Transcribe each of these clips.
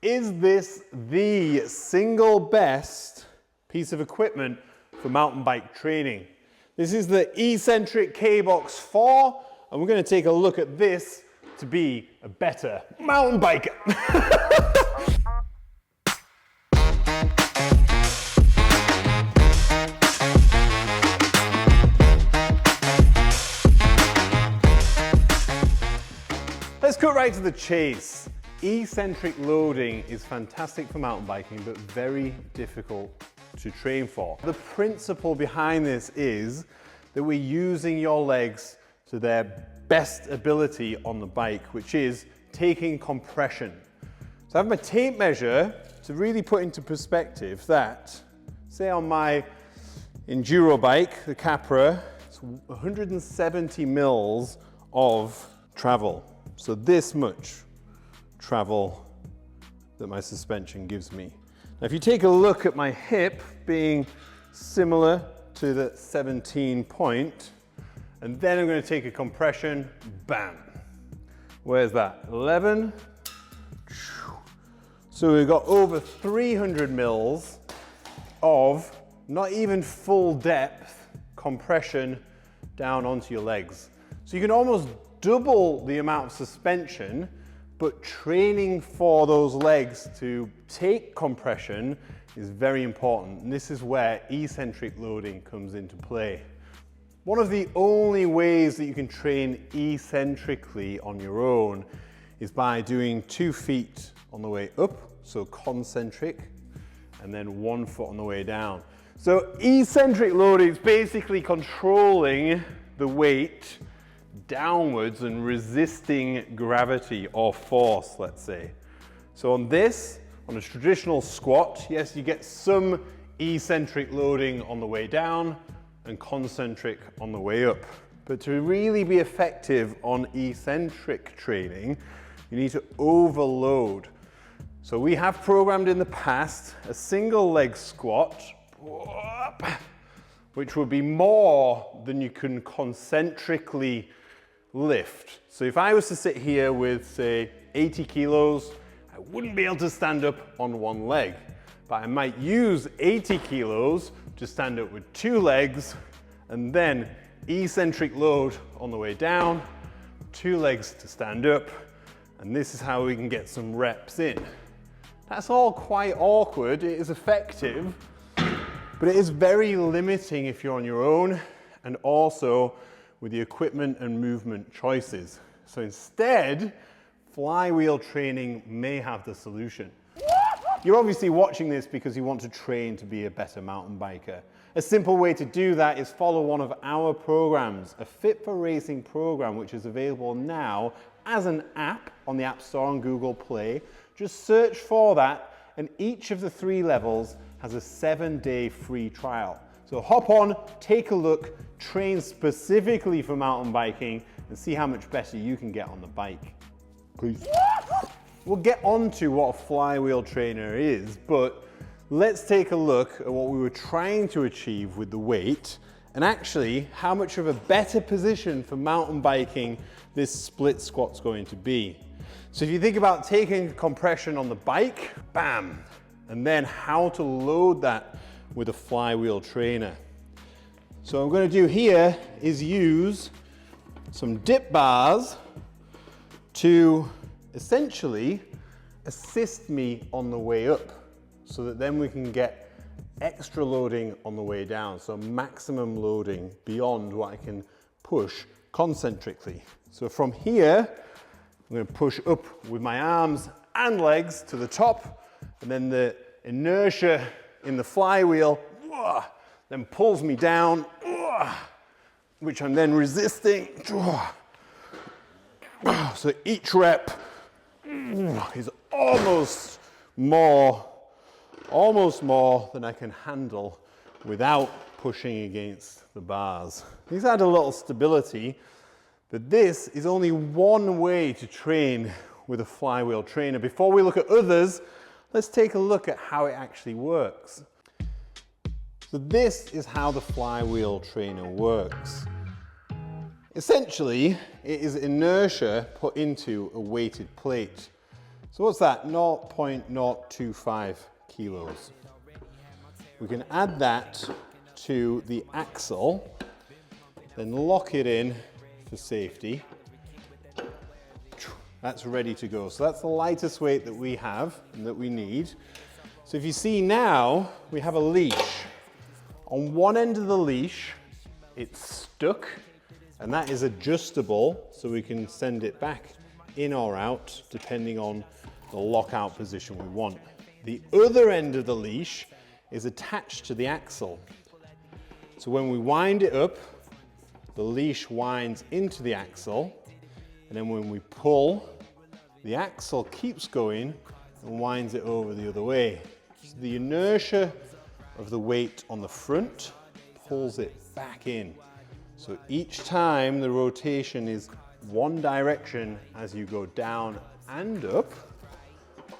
Is this the single best piece of equipment for mountain bike training? This is the Eccentric kBox 4, and we're going to take a look at this to be a better mountain biker. Let's cut right to the chase. Eccentric loading is fantastic for mountain biking, but very difficult to train for. The principle behind this is that we're using your legs to their best ability on the bike, which is taking compression. So I have my tape measure to really put into perspective that, say on my enduro bike, the Capra, it's 170 mils of travel. So this much travel that my suspension gives me. Now if you take a look at my hip being similar to the 17 point, and then I'm going to take a compression, bam. Where's that? 11. So we've got over 300 mils of not even full depth compression down onto your legs. So you can almost double the amount of suspension, but training for those legs to take compression is very important. And this is where eccentric loading comes into play. One of the only ways that you can train eccentrically on your own is by doing 2 feet on the way up, so concentric, and then 1 foot on the way down. So eccentric loading is basically controlling the weight downwards and resisting gravity or force, let's say. So on this, on a traditional squat, yes, you get some eccentric loading on the way down and concentric on the way up. But to really be effective on eccentric training, you need to overload. So we have programmed in the past a single leg squat, which would be more than you can concentrically lift. So if I was to sit here with, say, 80 kilos, I wouldn't be able to stand up on one leg, but I might use 80 kilos to stand up with 2 legs, and then eccentric load on the way down, 2 legs to stand up, and this is how we can get some reps in. That's all quite awkward. It is effective, but it is very limiting if you're on your own, and also with the equipment and movement choices. So instead, flywheel training may have the solution. You're obviously watching this because you want to train to be a better mountain biker. A simple way to do that is follow one of our programs, a Fit for Racing program, which is available now as an app on the App Store and Google Play. Just search for that, and each of the 3 levels has a 7-day free trial. So hop on, take a look, train specifically for mountain biking, and see how much better you can get on the bike. Peace. We'll get on to what a flywheel trainer is, but let's take a look at what we were trying to achieve with the weight, and actually how much of a better position for mountain biking this split squat's going to be. So if you think about taking compression on the bike, bam, and then how to load that with a flywheel trainer. So what I'm going to do here is use some dip bars to essentially assist me on the way up, so that then we can get extra loading on the way down, so maximum loading beyond what I can push concentrically. So from here, I'm going to push up with my arms and legs to the top, and then the inertia in the flywheel then pulls me down, which I'm then resisting. So each rep is almost more than I can handle without pushing against the bars. These add a little stability, but this is only one way to train with a flywheel trainer. Before we look at others, let's take a look at how it actually works. So this is how the flywheel trainer works. Essentially, it is inertia put into a weighted plate. So what's that? 0.025 kilos. We can add that to the axle, then lock it in for safety. That's ready to go. So that's the lightest weight that we have and that we need. So if you see now, we have a leash. On one end of the leash, it's stuck, and that is adjustable, so we can send it back in or out depending on the lockout position we want. The other end of the leash is attached to the axle. So when we wind it up, the leash winds into the axle, and then when we pull, the axle keeps going and winds it over the other way. So the inertia of the weight on the front pulls it back in. So each time the rotation is one direction as you go down and up,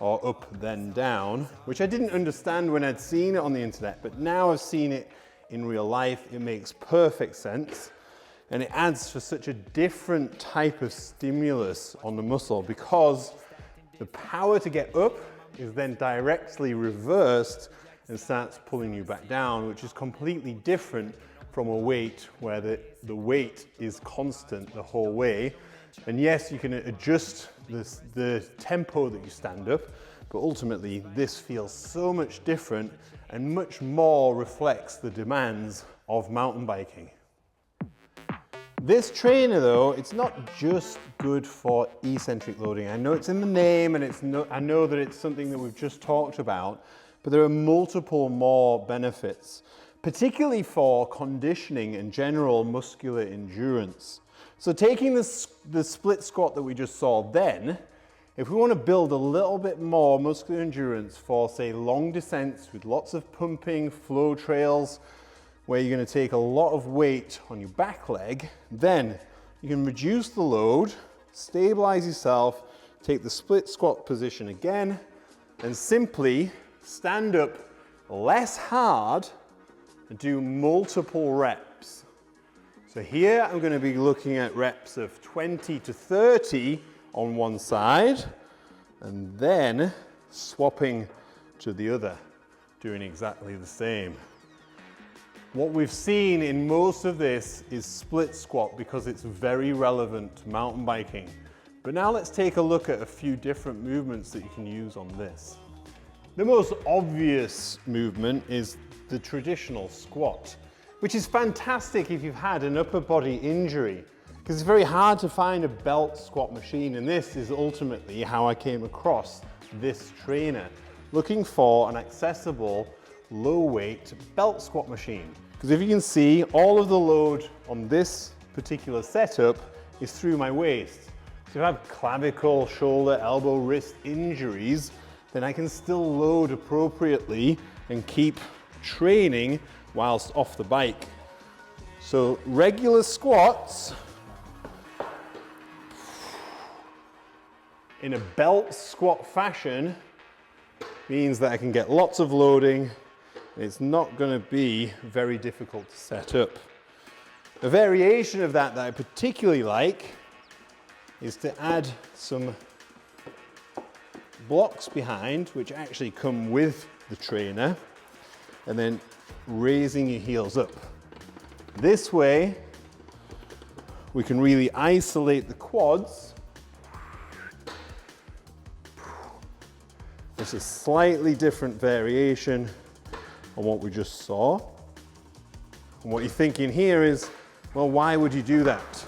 or up then down, which I didn't understand when I'd seen it on the internet, but now I've seen it in real life. It makes perfect sense, and it adds for such a different type of stimulus on the muscle, because the power to get up is then directly reversed and starts pulling you back down, which is completely different from a weight where the weight is constant the whole way. And yes, you can adjust the tempo that you stand up, but ultimately this feels so much different and much more reflects the demands of mountain biking. This trainer though, it's not just good for eccentric loading. I know it's in the name, and I know that it's something that we've just talked about, but there are multiple more benefits, particularly for conditioning and general muscular endurance. So taking the split squat that we just saw then, if we want to build a little bit more muscular endurance for, say, long descents with lots of pumping, flow trails, where you're going to take a lot of weight on your back leg, then you can reduce the load, stabilize yourself, take the split squat position again, and simply stand up less hard and do multiple reps. So here I'm going to be looking at reps of 20 to 30 on one side, and then swapping to the other, doing exactly the same. What we've seen in most of this is split squat because it's very relevant to mountain biking. But now let's take a look at a few different movements that you can use on this. The most obvious movement is the traditional squat, which is fantastic if you've had an upper body injury, because it's very hard to find a belt squat machine, and this is ultimately how I came across this trainer, looking for an accessible low weight belt squat machine. Because if you can see, all of the load on this particular setup is through my waist. So if I have clavicle, shoulder, elbow, wrist injuries, then I can still load appropriately and keep training whilst off the bike. So regular squats in a belt squat fashion means that I can get lots of loading. It's not going to be very difficult to set up. A variation of that I particularly like is to add some blocks behind, which actually come with the trainer, and then raising your heels up. This way, we can really isolate the quads. It's a slightly different variation on what we just saw. And what you're thinking here is, well, why would you do that?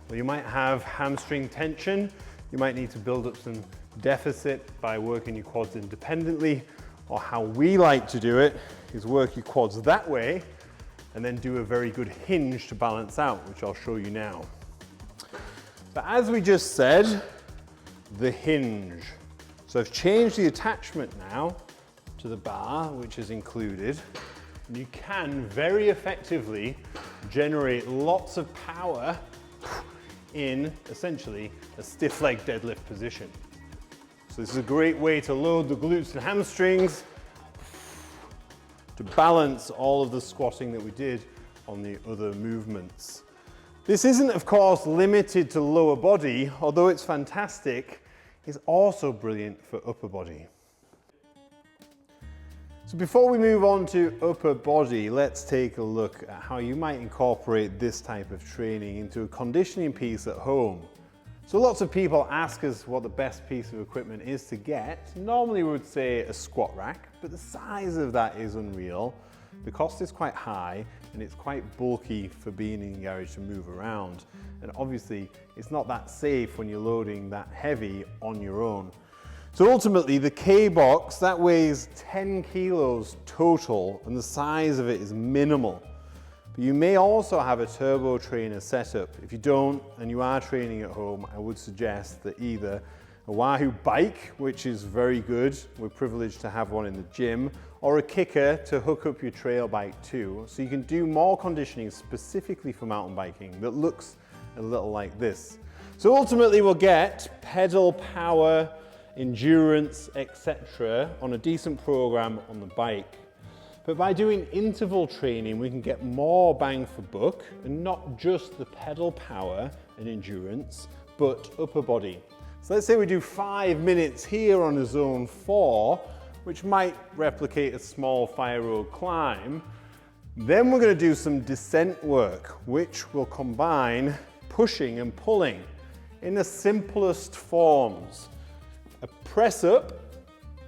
Well, you might have hamstring tension. You might need to build up some deficit by working your quads independently, or how we like to do it is work your quads that way and then do a very good hinge to balance out, which I'll show you now. But as we just said, the hinge. So I've changed the attachment now to the bar, which is included. And you can very effectively generate lots of power in essentially a stiff leg deadlift position. So this is a great way to load the glutes and hamstrings to balance all of the squatting that we did on the other movements. This isn't, of course, limited to lower body, although it's fantastic is also brilliant for upper body. So before we move on to upper body, let's take a look at how you might incorporate this type of training into a conditioning piece at home. So lots of people ask us what the best piece of equipment is to get. Normally we would say a squat rack, but the size of that is unreal. The cost is quite high and it's quite bulky for being in your garage to move around. And obviously it's not that safe when you're loading that heavy on your own. So ultimately the kBox, that weighs 10 kilos total and the size of it is minimal. But you may also have a turbo trainer setup. If you don't and you are training at home, I would suggest that either a Wahoo bike, which is very good, we're privileged to have one in the gym, or a kicker to hook up your trail bike to, so you can do more conditioning specifically for mountain biking that looks a little like this. So ultimately we'll get pedal power, endurance, etc. on a decent program on the bike. But by doing interval training, we can get more bang for buck, and not just the pedal power and endurance, but upper body. So let's say we do 5 minutes here on a zone 4, which might replicate a small fire road climb. Then we're going to do some descent work, which will combine pushing and pulling in the simplest forms. A press up,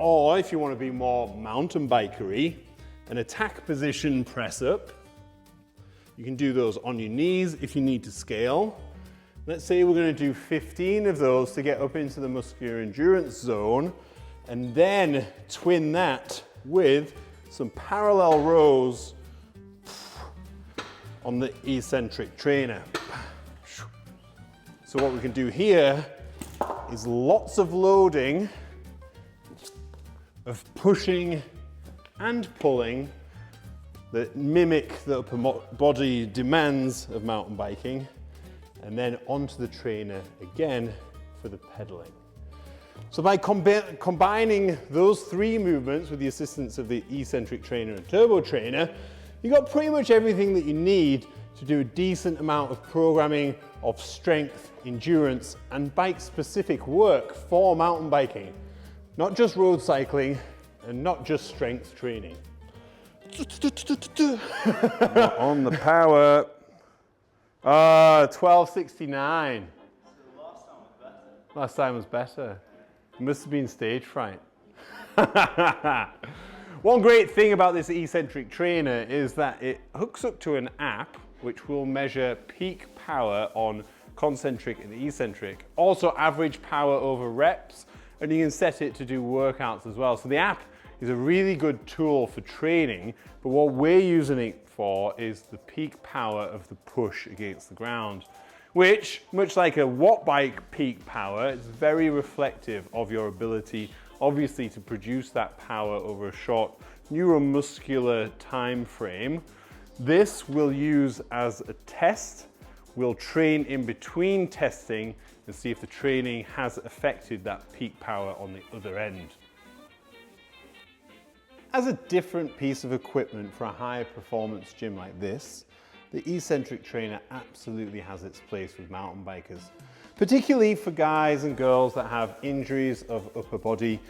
or if you want to be more mountain bikery, an attack position press up. You can do those on your knees if you need to scale. Let's say we're going to do 15 of those to get up into the muscular endurance zone, and then twin that with some parallel rows on the Eccentric trainer. So what we can do here is lots of loading of pushing and pulling that mimic the upper body demands of mountain biking, and then onto the trainer again for the pedaling. So by combining those 3 movements with the assistance of the Eccentric trainer and turbo trainer, you've got pretty much everything that you need to do a decent amount of programming of strength, endurance, and bike-specific work for mountain biking. Not just road cycling, and not just strength training. On the power. 1269. Last time was better. It must have been stage fright. One great thing about this Eccentric trainer is that it hooks up to an app which will measure peak power on concentric and eccentric, also average power over reps, and you can set it to do workouts as well. So the app is a really good tool for training, but what we're using it for is the peak power of the push against the ground, which, much like a watt bike peak power, is very reflective of your ability, obviously, to produce that power over a short neuromuscular time frame. This we'll use as a test. We'll train in between testing and see if the training has affected that peak power on the other end. As a different piece of equipment for a high performance gym like this, the Eccentric trainer absolutely has its place with mountain bikers, particularly for guys and girls that have injuries of upper body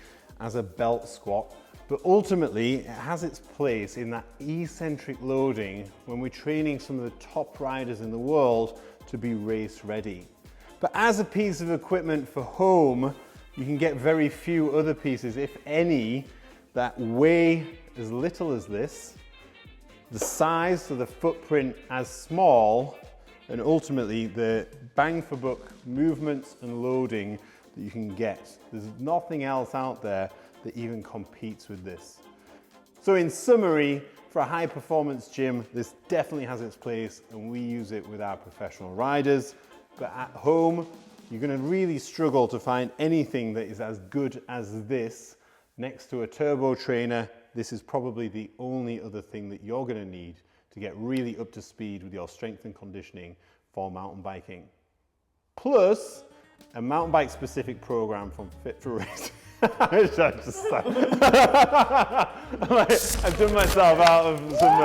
as a belt squat. But ultimately, it has its place in that eccentric loading when we're training some of the top riders in the world to be race ready. But as a piece of equipment for home, you can get very few other pieces, if any, that weigh as little as this, the size of the footprint as small, and ultimately the bang for buck movements and loading that you can get. There's nothing else out there that even competes with this. So in summary, for a high performance gym, this definitely has its place, and we use it with our professional riders. But at home, you're going to really struggle to find anything that is as good as this. Next to a turbo trainer, this is probably the only other thing that you're going to need to get really up to speed with your strength and conditioning for mountain biking. Plus, a mountain bike specific program from Fit for Race. I've done myself out of some